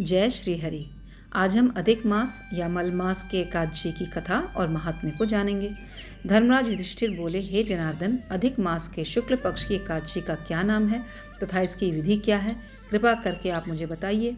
जय श्री हरि। आज हम अधिक मास या मल मास के एकादशी की कथा और महात्म्य को जानेंगे। धर्मराज युधिष्ठिर बोले, हे जनार्दन, अधिक मास के शुक्ल पक्ष की एकादशी का क्या नाम है तथा इसकी विधि क्या है? कृपा करके आप मुझे बताइए।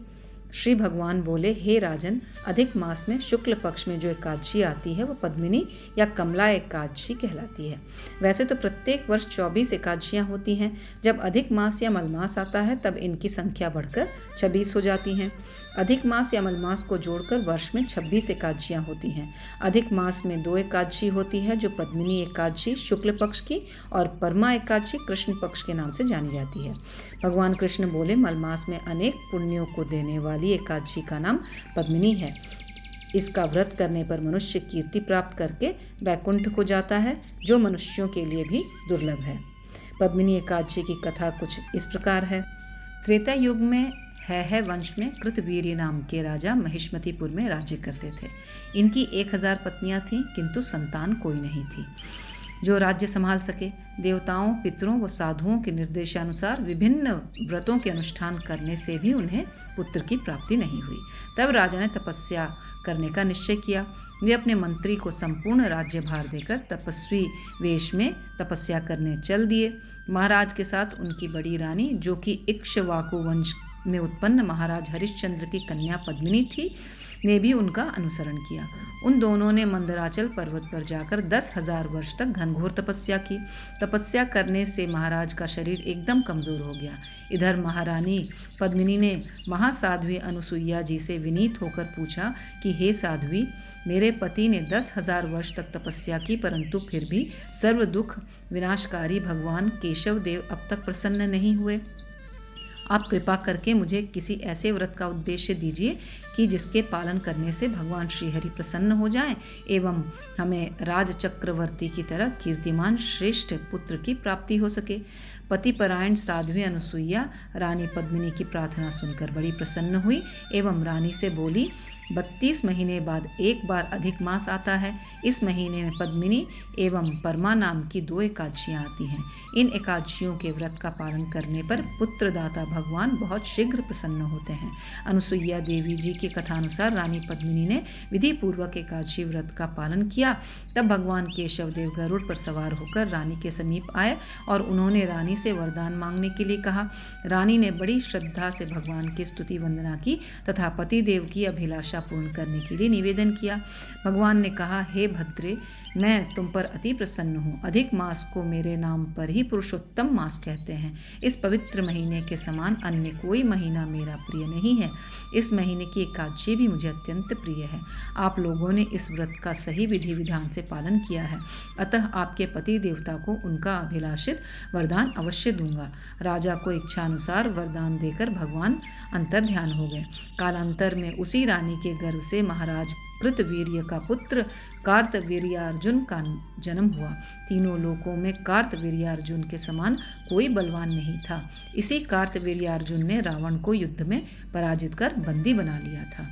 श्री भगवान बोले, हे राजन, अधिक मास में शुक्ल पक्ष में जो एकादशी आती है वह पद्मिनी या कमला एकादशी कहलाती है। वैसे तो प्रत्येक वर्ष 24 एकादशियाँ होती हैं। जब अधिक मास या मलमास आता है तब इनकी संख्या बढ़कर 26 हो जाती हैं। अधिक मास या मलमास को जोड़कर वर्ष में 26 एकादशियाँ होती हैं। अधिक मास में 2 एकादशी होती है, जो पद्मिनी एकादशी शुक्ल पक्ष की और परमा एकादशी कृष्ण पक्ष के नाम से जानी जाती है। भगवान कृष्ण बोले, मलमास में अनेक पुण्यों को देने वाली एकादशी का नाम पद्मिनी है। इसका व्रत करने पर मनुष्य कीर्ति प्राप्त करके वैकुंठ को जाता है, जो मनुष्यों के लिए भी दुर्लभ है। पद्मिनी एकादशी की कथा कुछ इस प्रकार है। त्रेता युग में है वंश में कृतवीर्य नाम के राजा महिष्मतिपुर में राज्य करते थे। इनकी 1000 पत्नियां थीं, किंतु संतान कोई नहीं थी जो राज्य संभाल सके। देवताओं, पितरों व साधुओं के निर्देशानुसार विभिन्न व्रतों के अनुष्ठान करने से भी उन्हें पुत्र की प्राप्ति नहीं हुई। तब राजा ने तपस्या करने का निश्चय किया। वे अपने मंत्री को संपूर्ण राज्यभार देकर तपस्वी वेश में तपस्या करने चल दिए। महाराज के साथ उनकी बड़ी रानी, जो कि इक्ष्वाकु वंश में उत्पन्न महाराज हरिश्चंद्र की कन्या पद्मिनी थी, ने भी उनका अनुसरण किया। उन दोनों ने मंदराचल पर्वत पर जाकर 10,000 वर्ष तक घनघोर तपस्या की। तपस्या करने से महाराज का शरीर एकदम कमजोर हो गया। इधर महारानी पद्मिनी ने महासाध्वी अनुसुईया जी से विनीत होकर पूछा कि हे साध्वी, मेरे पति ने 10,000 वर्ष तक तपस्या की, परंतु फिर भी सर्व दुख विनाशकारी भगवान केशव देव अब तक प्रसन्न नहीं हुए। आप कृपा करके मुझे किसी ऐसे व्रत का उद्देश्य दीजिए कि जिसके पालन करने से भगवान श्रीहरि प्रसन्न हो जाएं एवं हमें राज चक्रवर्ती की तरह कीर्तिमान श्रेष्ठ पुत्र की प्राप्ति हो सके। पतिपरायण साध्वी अनुसुईया रानी पद्मिनी की प्रार्थना सुनकर बड़ी प्रसन्न हुई एवं रानी से बोली, 32 महीने बाद एक बार अधिक मास आता है। इस महीने में पद्मिनी एवं परमा नाम की 2 एकादशियाँ आती हैं। इन एकादशियों के व्रत का पालन करने पर पुत्रदाता भगवान बहुत शीघ्र प्रसन्न होते हैं। अनुसुईया देवी जी की कथानुसार रानी पद्मिनी ने विधि पूर्वक एकादशी व्रत का पालन किया। तब भगवान केशव देव गरुड़ पर सवार होकर रानी के समीप आए और उन्होंने रानी से वरदान मांगने के लिए कहा। रानी ने बड़ी श्रद्धा से भगवान की स्तुति वंदना की तथा पति देव की अभिलाषा पूर्ण करने के लिए निवेदन किया। भगवान ने कहा, हे भद्रे, मैं तुम पर अति प्रसन्न हूँ। अधिक मास को मेरे नाम पर ही पुरुषोत्तम मास कहते हैं। इस पवित्र महीने के समान अन्य कोई महीना मेरा प्रिय नहीं है। इस महीने की एकादशी भी मुझे अत्यंत प्रिय है। आप लोगों ने इस व्रत का सही विधि विधान से पालन किया है, अतः आपके पति देवता को उनका अभिलाषित वरदान अवश्य दूंगा। राजा को इच्छानुसार वरदान देकर भगवान अंतर्ध्यान हो गए। कालांतर में उसी रानी के गर्भ से महाराज कृतवीर्य का पुत्र कार्तवीर्यार्जुन का जन्म हुआ। तीनों लोकों में कार्तवीर्यार्जुन के समान कोई बलवान नहीं था। इसी कार्तवीर्यार्जुन ने रावण को युद्ध में पराजित कर बंदी बना लिया था।